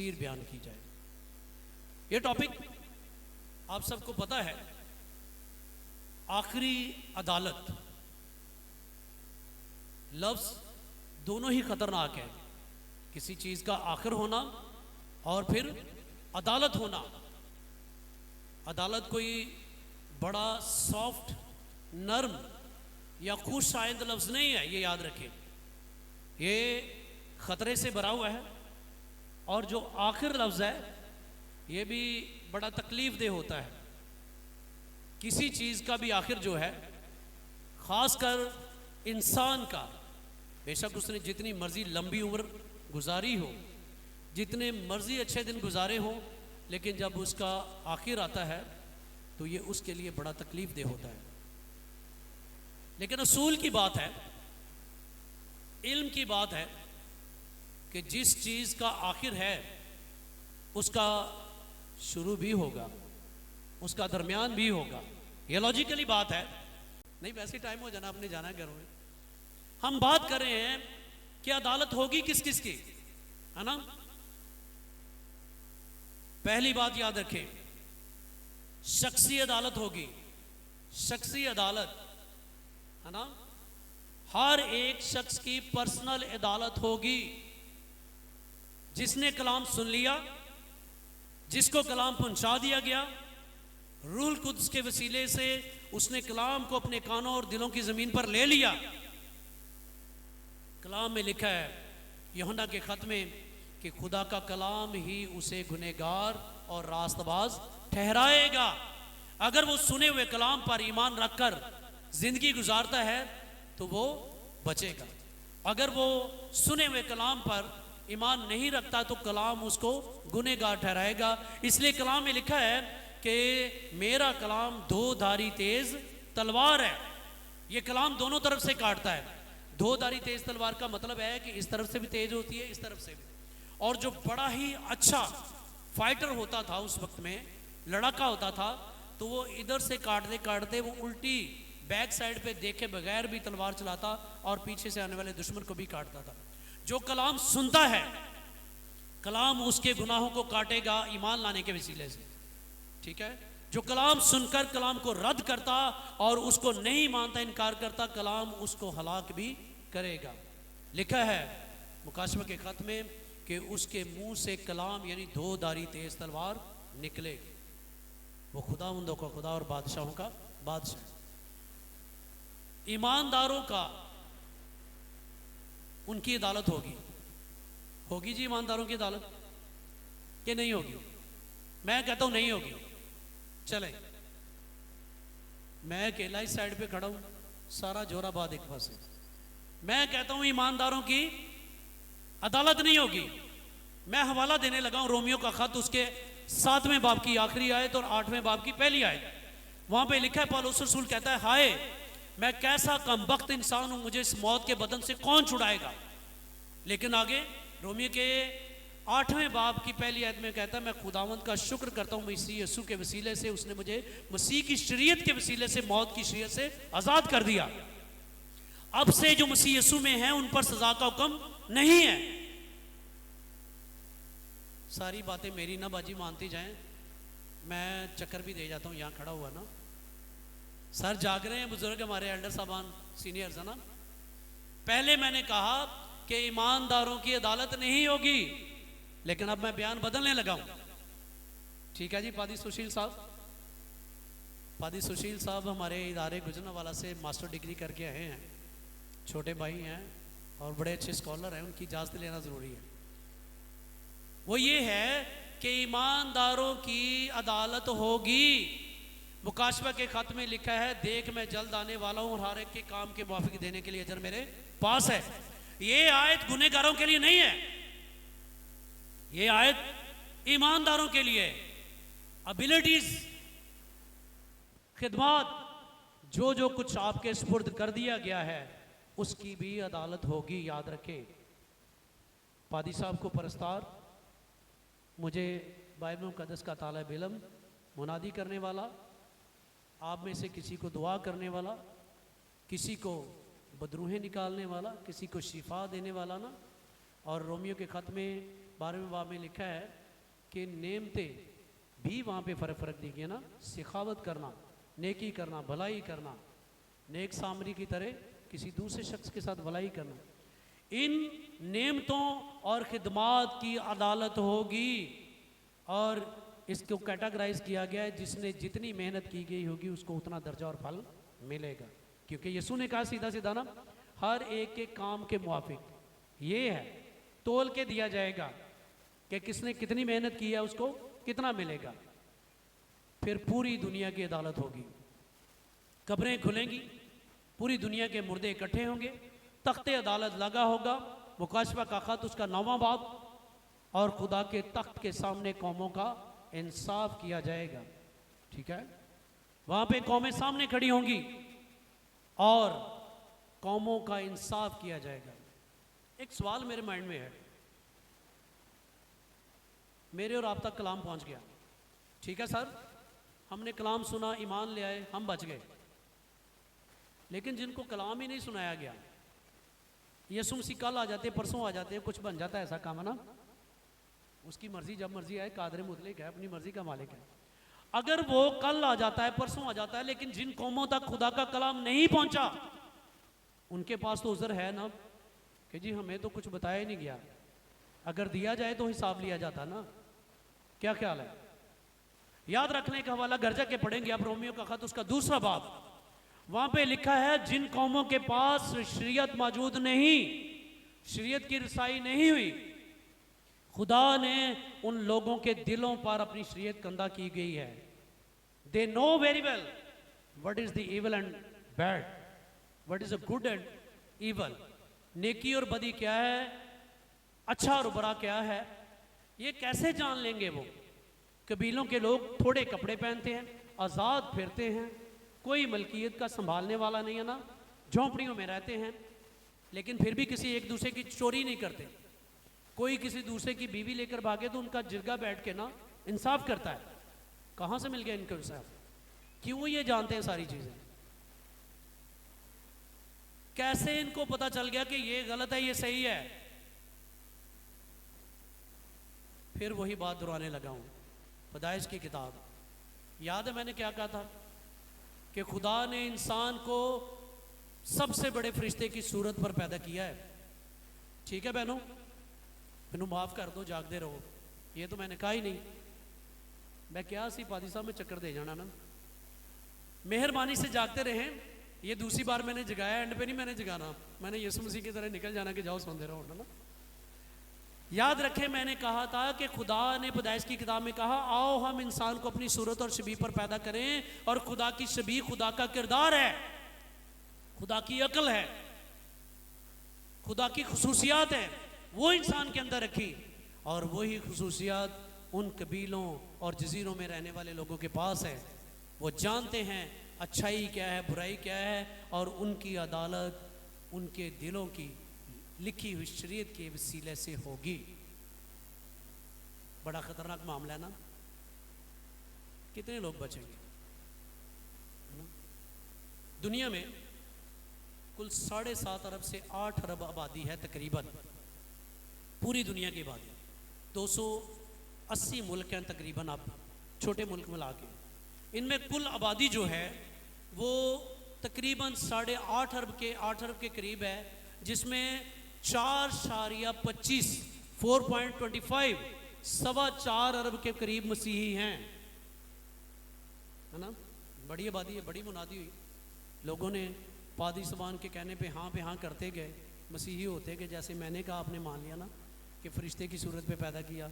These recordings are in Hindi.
तफसीर बयान की जाए। ये टॉपिक आप सबको पता है, आखिरी अदालत। लफ्ज़ दोनों ही खतरनाक है, किसी चीज़ का आखिर होना और फिर अदालत होना। अदालत कोई बड़ा सॉफ्ट, नर्म या खुश आइंद लफ्ज़ नहीं है, ये याद रखें। ये ख़तरे से भरा हुआ है। और जो आखिर लफ्ज़ है ये भी बड़ा तकलीफ़ देह होता है। किसी चीज़ का भी आखिर जो है, ख़ासकर इंसान का, बेशक उसने जितनी मर्ज़ी लंबी उम्र गुजारी हो, जितने मर्ज़ी अच्छे दिन गुजारे हों, लेकिन जब उसका आखिर आता है तो ये उसके लिए बड़ा तकलीफ़ देह होता है। लेकिन असूल की बात है, इल्म की बात है कि जिस चीज़ का आखिर है उसका शुरू भी होगा, उसका दरमियान भी होगा। ये लॉजिकली बात है। नहीं, वैसे टाइम हो जाना, आपने जाना है घरों में। हम बात कर रहे हैं कि अदालत होगी किस किस की, है ना। पहली बात याद रखें, शख्सी अदालत होगी। शख्सी अदालत, है ना। हर एक शख्स की पर्सनल अदालत होगी। जिसने कलाम सुन लिया, जिसको कलाम पहुंचा दिया गया, रूहुल कुद्स के वसीले से उसने कलाम को अपने कानों और दिलों की ज़मीन पर ले लिया। कलाम में लिखा है यूहन्ना के ख़त में कि खुदा का कलाम ही उसे गुनहगार और रास्तबाज ठहराएगा। अगर वो सुने हुए कलाम पर ईमान रखकर ज़िंदगी गुजारता है तो वो बचेगा। अगर वो सुने हुए कलाम पर ईमान नहीं रखता तो कलाम उसको गुनहगार ठहराएगा। इसलिए कलाम में लिखा है कि मेरा कलाम दो धारी तेज तलवार है। ये कलाम दोनों तरफ से काटता है। दो धारी तेज तलवार का मतलब है कि इस तरफ से भी तेज होती है, इस तरफ से भी। और जो बड़ा ही अच्छा फाइटर होता था उस वक्त में, लड़ाका होता था, तो वो इधर से काटते काटते वो उल्टी बैक साइड पे देखे बगैर भी तलवार चलाता और पीछे से आने वाले दुश्मन को भी काटता था। जो कलाम सुनता है, कलाम उसके गुनाहों को काटेगा ईमान लाने के वसीले से, ठीक है। जो कलाम सुनकर कलाम को रद्द करता और उसको नहीं मानता, इनकार करता, कलाम उसको हलाक भी करेगा। लिखा है मुकाशवा के खत में कि उसके मुंह से कलाम यानी दो धारी तेज तलवार निकलेगी। वो खुदावंदों का खुदा और बादशाहों का बादशाह। ईमानदारों का, उनकी अदालत होगी। होगी जी ईमानदारों की अदालत कि नहीं होगी? मैं कहता हूं नहीं होगी। चले, मैं अकेला इस साइड पे खड़ा हूं, सारा जोराबाद एक पास है। मैं कहता हूं ईमानदारों की अदालत नहीं होगी। मैं हवाला देने लगा हूं रोमियो का खत, उसके 7वें बाब की आखिरी आयत और 8वें बाब की पहली आयत। वहां पे लिखा है, पौलुस रसूल कहता है, हाय मैं कैसा कमबख्त इंसान हूं, मुझे इस मौत के बदन से कौन छुड़ाएगा। लेकिन आगे रोमियो के 8वें बाब की पहली आयत में कहता है, मैं खुदावंद का शुक्र करता हूँ मसीह यीशु के वसीले से, उसने मुझे मसीह की शरीयत के वसीले से मौत की शरीयत से आज़ाद कर दिया। अब से जो मसीह यीशु में हैं उन पर सजा का हुक्म नहीं है। सारी बातें मेरी ना बाजी मानती जाएं, मैं चक्कर भी दे जाता हूँ यहाँ खड़ा हुआ ना। सर जाग रहे हैं बुजुर्ग हमारे, एल्डर साहबान, सीनियर्स है ना। पहले मैंने कहा कि ईमानदारों की अदालत नहीं होगी, लेकिन अब मैं बयान बदलने लगा हूं। ठीक है जी। पादी सुशील साहब, पादी सुशील साहब हमारे इदारे गुजरांवाला से मास्टर डिग्री करके आए हैं, छोटे भाई हैं और बड़े अच्छे स्कॉलर हैं, उनकी इजाज़त लेना ज़रूरी है। वो ये है कि ईमानदारों की अदालत होगी। मुकाशवा के खत में लिखा है, देख मैं जल्द आने वाला हूं और हर एक के काम के मुआफिक देने के लिए अजर मेरे पास है। ये आयत गुनहगारों के लिए नहीं है, ये आयत ईमानदारों के लिए। एबिलिटीज, खिदमत, जो जो कुछ आपके सुपुर्द कर दिया गया है उसकी भी अदालत होगी, याद रखें। पादी साहब को परस्तार, मुझे बाइबल मुक़द्दस का तालिब इल्म, मुनादी करने वाला, आप में से किसी को दुआ करने वाला, किसी को बदरूहें निकालने वाला, किसी को शिफा देने वाला ना। और रोमियो के ख़त में 12वें बाब में लिखा है कि नेमते भी वहाँ पे फ़र्क देखिए ना, सिखावत करना, नेकी करना, भलाई करना, नेक सामरी की तरह किसी दूसरे शख्स के साथ भलाई करना, इन नेमतों और खिदमात की अदालत होगी। और इसको कैटेगराइज किया गया है, जिसने जितनी मेहनत की गई होगी उसको उतना दर्जा और फल मिलेगा। क्योंकि यीशु ने कहा सीधा सीधा ना, हर एक के काम के मुआफिक ये है, तोल के दिया जाएगा कि किसने कितनी मेहनत की है उसको कितना मिलेगा। फिर पूरी दुनिया की अदालत होगी, कब्रें खुलेंगी, पूरी दुनिया के मुर्दे इकट्ठे होंगे, तख्ते अदालत लगा होगा, मुकाशफा का खत उसका 9वां बाब, और खुदा के तख्त के सामने कौमों का इंसाफ किया जाएगा। ठीक है, वहां पे कौमें सामने खड़ी होंगी और कौमों का इंसाफ किया जाएगा। एक सवाल मेरे माइंड में है, मेरे और आप तक कलाम पहुंच गया, ठीक है सर, हमने कलाम सुना, ईमान ले आए, हम बच गए। लेकिन जिनको कलाम ही नहीं सुनाया गया, यीशु मसीह कल आ जाते, परसों आ जाते, कुछ बन जाता है, ऐसा काम है ना, उसकी मर्जी जब मर्जी आए, कादर मुतलक है, अपनी मर्जी का मालिक है। अगर वो कल आ जाता है, परसों आ जाता है, लेकिन जिन कौमों तक खुदा का कलाम नहीं पहुंचा, उनके पास तो उज़र है ना कि जी हमें तो कुछ बताया ही नहीं गया। अगर दिया जाए तो हिसाब लिया जाता ना। क्या ख्याल है? याद रखने का हवाला घर जाके पढ़ेंगे आप, रोमियो का खत उसका 2रा बाब, वहां पे लिखा है जिन कौमों के पास शरीयत मौजूद नहीं, शरीयत की रसाई नहीं हुई, खुदा ने उन लोगों के दिलों पर अपनी शरीयत कंधा की गई है। They know very well what is the evil and bad, what is a good and evil, नेकी और बदी क्या है, अच्छा और बुरा क्या है, ये कैसे जान लेंगे वो? कबीलों के लोग थोड़े कपड़े पहनते हैं, आज़ाद फिरते हैं, कोई मलकियत का संभालने वाला नहीं है ना, झोंपड़ियों में रहते हैं, लेकिन फिर भी किसी एक दूसरे की चोरी नहीं करते। कोई किसी दूसरे की बीवी लेकर भागे तो उनका जिरगा बैठ के ना इंसाफ करता है। कहाँ से मिल गया इनको इंसाफ? क्यों ये जानते हैं सारी चीज़ें? कैसे इनको पता चल गया कि ये गलत है, ये सही है? फिर वही बात दोहराने लगा हूँ, पैदाइश की किताब, याद है मैंने क्या कहा था कि खुदा ने इंसान को सबसे बड़े फरिश्ते की सूरत पर पैदा किया है। ठीक है बहनों, मैनू माफ़ कर दो, जागते रहो, ये तो मैंने कहा ही नहीं। मैं क्या सी पादी साहब में चक्कर दे जाना ना, मेहरबानी से जागते रहें। ये दूसरी बार मैंने जगाया, एंड पे नहीं मैंने जगाना, मैंने यीशु मसीह की तरह निकल जाना कि जाओ सोंदे रहो ना। याद रखें, मैंने कहा था कि खुदा ने पैदाइश की किताब में कहा, आओ हम इंसान को अपनी सूरत और शबीह पर पैदा करें, और खुदा की शबीह खुदा का किरदार है, खुदा की अकल है, खुदा की खुसूसियात है, वो इंसान के अंदर रखी, और वही खुसूसियात उन कबीलों और जजीरों में रहने वाले लोगों के पास है। वो जानते हैं अच्छाई क्या है, बुराई क्या है, और उनकी अदालत उनके दिलों की लिखी हुई शरीयत के वसीले से होगी। बड़ा खतरनाक मामला है ना। कितने लोग बचेंगे? दुनिया में कुल 7.5 अरब से 8 अरब आबादी है तकरीबन, पूरी दुनिया की आबादी 280 मुल्क हैं तकरीबन, अब छोटे मुल्क मिला के। इनमें कुल आबादी जो है वो तकरीबन 8 अरब के करीब है, जिसमें 4.25 4.25 4.25 अरब के करीब मसीही हैं, है ना। बड़ी आबादी है, बड़ी मुनादी हुई। लोगों ने पादी सबान के कहने पे हाँ करते गए, मसीही होते गए। जैसे मैंने कहा, आपने मान लिया ना कि फरिश्ते की सूरत पे पैदा किया,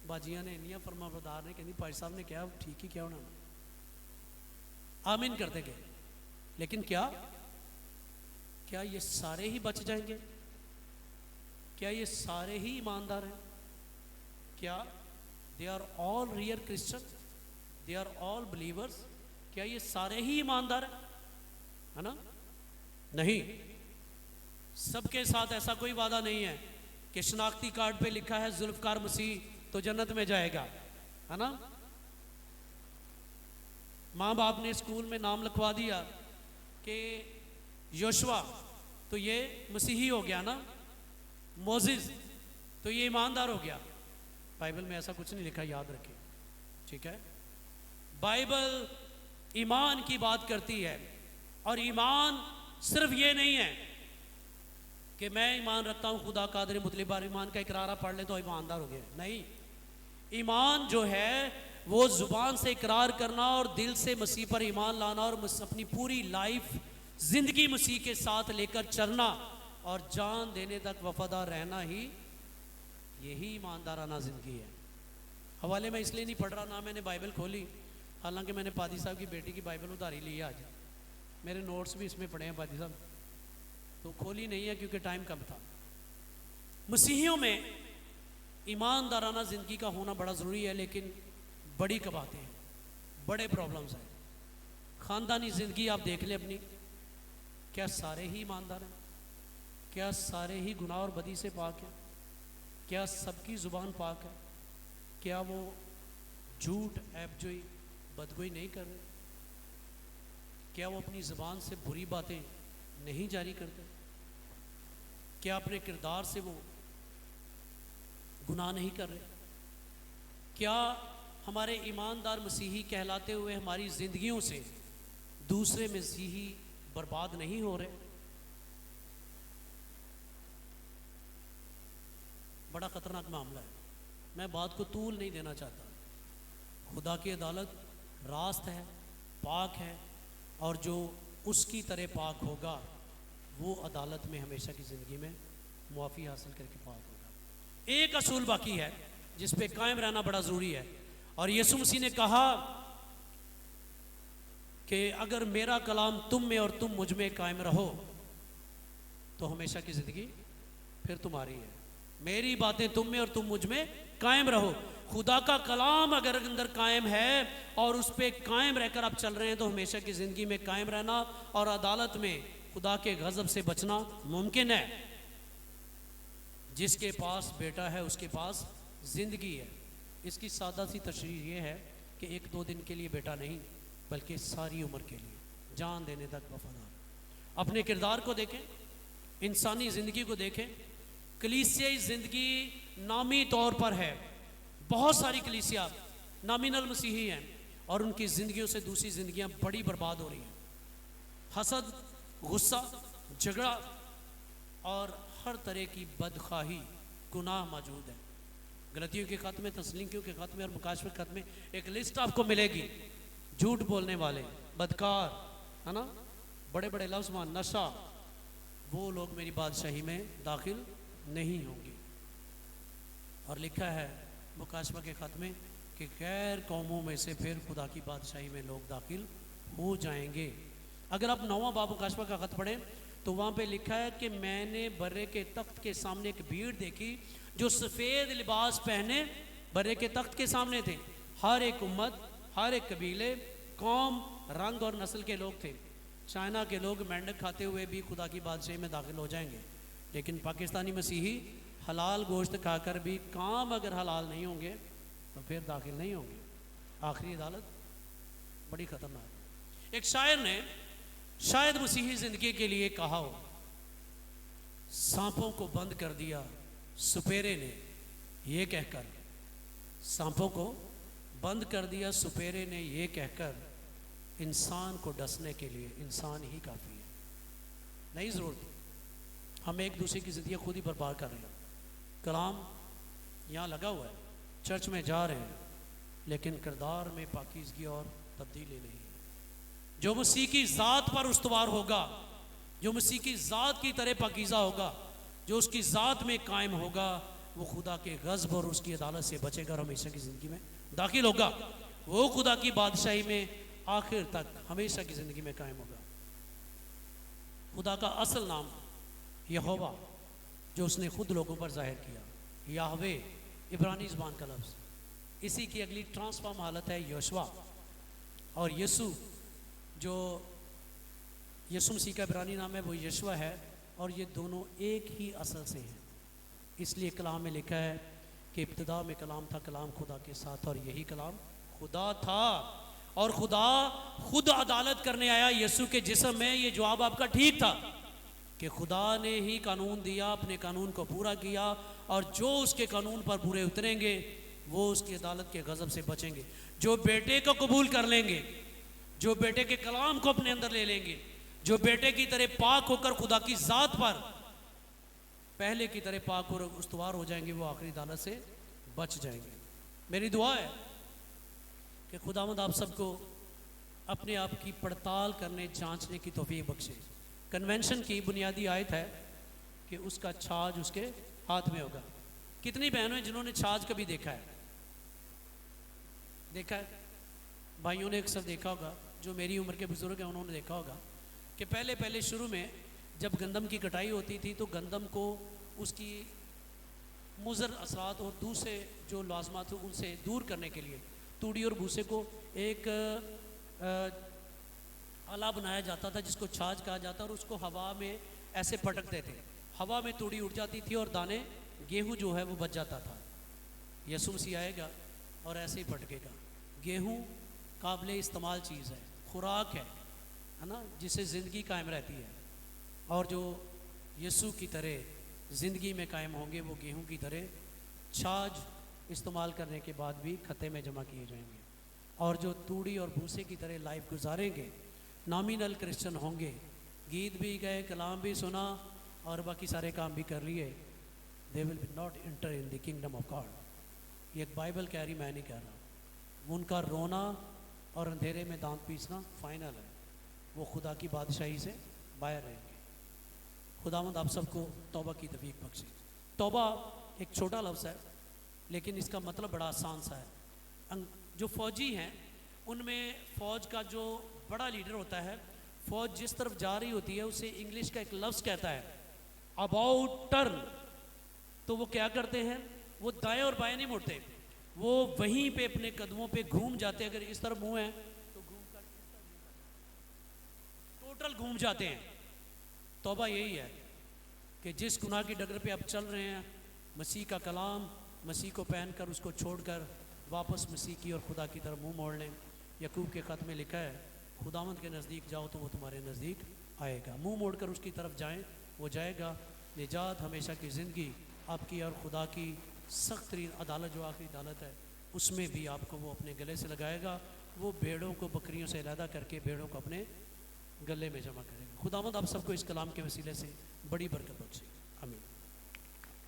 बाजियाँ ने इंडिया फरमाबरदार ने कहती पाजी साहब ने क्या ठीक ही क्या होना, आमीन करते गए। लेकिन क्या ये सारे ही बच जाएंगे? क्या ये सारे ही ईमानदार हैं? क्या they are all real Christian, they are all believers? क्या ये सारे ही ईमानदार हैं? है ना? नहीं, सबके साथ ऐसा कोई वादा नहीं है कि शनाख्ती कार्ड पे लिखा है जुल्फकार मसीह तो जन्नत में जाएगा, है ना। माँ बाप ने स्कूल में नाम लिखवा दिया कि योशुआ तो ये मसीही हो गया ना, मोजिस तो ये ईमानदार हो गया, बाइबल में ऐसा कुछ नहीं लिखा, याद रखें, ठीक है। बाइबल ईमान की बात करती है, और ईमान सिर्फ ये नहीं है कि मैं ईमान रखता हूँ खुदा कादिर मुतलिब, ईमान का इकरार पढ़ ले तो ईमानदार हो गए, नहीं। ईमान जो है वो ज़ुबान से इकरार करना और दिल से मसीह पर ईमान लाना और अपनी पूरी लाइफ ज़िंदगी मसीह के साथ लेकर चलना और जान देने तक वफादार रहना ही, यही ईमानदाराना ज़िंदगी है। हवाले में इसलिए नहीं पढ़ रहा, ना मैंने बाइबल खोली, हालांकि मैंने पादी साहब की बेटी की बाइबल उधारी ली है आज, मेरे नोट्स भी इसमें पढ़े हैं पादी साहब, तो खोली नहीं है क्योंकि टाइम कम था। मसीहियों में ईमानदाराना ज़िंदगी का होना बड़ा ज़रूरी है, लेकिन बड़ी कबातें हैं, बड़े प्रॉब्लम्स हैं। ख़ानदानी ज़िंदगी आप देख लें अपनी, क्या सारे ही ईमानदार हैं? क्या सारे ही गुनाह और बदी से पाक हैं? क्या सबकी ज़ुबान पाक है? क्या वो झूठ, ऐबजोई, बदगोई नहीं कर रहे? क्या वो अपनी ज़ुबान से बुरी बातें नहीं जारी करते? क्या अपने किरदार से वो गुनाह नहीं कर रहे? क्या हमारे ईमानदार मसीही कहलाते हुए हमारी ज़िंदगियों से दूसरे मसीही बर्बाद नहीं हो रहे? बड़ा ख़तरनाक मामला है। मैं बात को तूल नहीं देना चाहता। खुदा की अदालत रास्त है, पाक है, और जो उसकी तरह पाक होगा वो अदालत में हमेशा की ज़िंदगी में मुआफ़ी हासिल करके पाक होगा। एक असूल बाकी है जिस पे कायम रहना बड़ा ज़रूरी है, और यीशु मसीह ने कहा कि अगर मेरा कलाम तुम में और तुम मुझ में कायम रहो तो हमेशा की ज़िंदगी फिर तुम्हारी है। मेरी बातें तुम में और तुम मुझ में कायम रहो। खुदा का कलाम अगर अंदर कायम है और उस पर कायम रहकर आप चल रहे हैं तो हमेशा की ज़िंदगी में कायम रहना और अदालत में खुदा के गज़ब से बचना मुमकिन है। जिसके पास बेटा है उसके पास ज़िंदगी है। इसकी सादा सी तशरीह ये है कि एक दो दिन के लिए बेटा नहीं, बल्कि सारी उम्र के लिए, जान देने तक वफादार। अपने किरदार को देखें, इंसानी ज़िंदगी को देखें। कलीसियाई ज़िंदगी नामी तौर पर है, बहुत सारी कलीसिया नॉमिनल मसीही हैं और उनकी ज़िंदगियों से दूसरी ज़िंदगियां बड़ी बर्बाद हो रही हैं। हसद, गुस्सा, झगड़ा और हर तरह की बदख्वाही, गुनाह मौजूद है। गलतियों के ख़त में, तस्लीकियों के ख़त में और मुकाशफे के ख़त में एक लिस्ट आपको मिलेगी। झूठ बोलने वाले, बदकार, है ना, बड़े बड़े लफ्ज़ मान, नशा, वो लोग मेरी बादशाही में दाखिल नहीं होंगे। और लिखा है मुकाशफा के ख़त में कि गैर कौमों में से फिर खुदा की बादशाही में लोग दाखिल हो जाएंगे। अगर आप 9वां बाब मुकाशफा का ख़त पढ़ें तो वहाँ पे लिखा है कि मैंने बर्रे के तख्त के सामने एक भीड़ देखी जो सफ़ेद लिबास पहने बर्रे के तख्त के सामने थे। हर एक उम्मत, हर एक कबीले, कौम, रंग और नस्ल के लोग थे। चाइना के लोग मेंढक खाते हुए भी खुदा की बादशाही में दाखिल हो जाएंगे, लेकिन पाकिस्तानी मसीही हलाल गोश्त खाकर भी काम अगर हलाल नहीं होंगे तो फिर दाखिल नहीं होंगे। आखिरी अदालत बड़ी ख़तरनाक है। एक शायर ने शायद मसीही ज़िंदगी के लिए कहा हो, सांपों को बंद कर दिया सुपेरे ने ये कहकर, सांपों को बंद कर दिया सुपेरे ने ये कहकर, इंसान को डसने के लिए इंसान ही काफ़ी है। नहीं ज़रूरत हम एक दूसरे की ज़िंदगी खुद ही बर्बाद कर रहे हैं। कलाम यहाँ लगा हुआ है, चर्च में जा रहे हैं, लेकिन किरदार में पाकीज़गी और तब्दीली नहीं है। जो मसीह की ज़ात पर उस्तवार होगा, जो मसीह की ज़ात की तरह पाकीज़ा होगा, जो उसकी ज़ात में कायम होगा, वो खुदा के गज़ब और उसकी अदालत से बचेगा और हमेशा की ज़िंदगी में दाखिल होगा। वो खुदा की बादशाही में आखिर तक हमेशा की ज़िंदगी में कायम होगा। खुदा का असल नाम यहोवा, जो उसने खुद लोगों पर जाहिर किया, याहवे इब्रानी ज़बान का लफ्ज़। इसी की अगली ट्रांसफॉर्म हालत है यशवा, और यसु जो यसु मसीह का इब्रानी नाम है वो यशवा है, और ये दोनों एक ही असल से हैं। इसलिए कलाम में लिखा है कि इब्तिदा में कलाम था, कलाम खुदा के साथ, और यही कलाम खुदा था, और खुदा खुद अदालत करने आया यसु के जिस्म में। ये जवाब आपका ठीक था कि खुदा ने ही कानून दिया, अपने कानून को पूरा किया, और जो उसके कानून पर पूरे उतरेंगे वो उसकी अदालत के गज़ब से बचेंगे। जो बेटे को कबूल कर लेंगे, जो बेटे के कलाम को अपने अंदर ले लेंगे, जो बेटे की तरह पाक होकर खुदा की ज़ात पर पहले की तरह पाक और उस्तवार हो जाएंगे, वो आखिरी अदालत से बच जाएंगे। मेरी दुआ है कि खुदावंद आप सबको अपने आप की पड़ताल करने, जांचने की तौफीक बख्शे। कन्वेंशन की बुनियादी आयत है कि उसका छाज उसके हाथ में होगा। कितनी बहनों हैं जिन्होंने छाज कभी देखा है? देखा है? भाइयों ने अक्सर देखा होगा, जो मेरी उम्र के बुजुर्ग हैं उन्होंने देखा होगा कि पहले पहले शुरू में जब गंदम की कटाई होती थी तो गंदम को उसकी मुज़र असरात और दूसरे जो लाजमात थे उनसे दूर करने के लिए तूड़ी और भूसे को एक आला बनाया जाता था जिसको छाछ कहा जाता, और उसको हवा में ऐसे पटकते थे। हवा में तूड़ी उड़ जाती थी और दाने गेहूं जो है वो बच जाता था। यसुम मसीह आएगा और ऐसे ही पटकेगा। गेहूं काबिल इस्तेमाल चीज़ है, खुराक है ना, जिससे ज़िंदगी कायम रहती है। और जो यसु की तरह ज़िंदगी में कायम होंगे वो गेहूं की तरह छाछ इस्तेमाल करने के बाद भी खत्ते में जमा किए जाएंगे। और जो तूड़ी और भूसे की तरह लाइफ गुजारेंगे, नॉमिनल क्रिश्चियन होंगे, गीत भी गए, कलाम भी सुना और बाकी सारे काम भी कर लिए, they will not enter in the kingdom of God. ये एक बाइबल कह रही, मैं नहीं कह रहा। उनका रोना और अंधेरे में दांत पीसना फाइनल है, वो खुदा की बादशाही से बाहर रहेंगे। खुदावंद आप सबको तौबा की तौफीक बख्शे। तौबा एक छोटा लफ्ज़ है लेकिन इसका मतलब बड़ा आसान सा है। जो फौजी हैं उनमें फ़ौज का जो बड़ा लीडर होता है, फ़ौज जिस तरफ जा रही होती है उसे इंग्लिश का एक लफ्ज़ कहता है अबाउट टर्न। तो वो क्या करते हैं, वो दाएं और बाएं नहीं मुड़ते, वो वहीं पे अपने कदमों पे घूम जाते हैं। अगर इस तरफ मुंह है तो घूम कर टोटल घूम जाते हैं। तौबा यही है कि जिस गुनाह की डगर पे आप चल रहे हैं, मसीह का कलाम, मसीह को पहनकर उसको छोड़कर वापस मसीह की और खुदा की तरफ मुंह मोड़ लें। यकूब के ख़त में लिखा है खुदावंद के नज़दीक जाओ तो वो तुम्हारे नज़दीक आएगा। मुंह मोड़कर उसकी तरफ जाएं, वो जाएगा। निजात, हमेशा की ज़िंदगी आपकी और खुदा की सख्त तरीन अदालत जो आखिरी अदालत है उसमें भी आपको वो अपने गले से लगाएगा। वो भेड़ों को बकरियों से अलहदा करके भेड़ों को अपने गले में जमा करेगा। खुदावंद आप सबको इस कलाम के वसीले से बड़ी बरकत बख्शे। आमीन।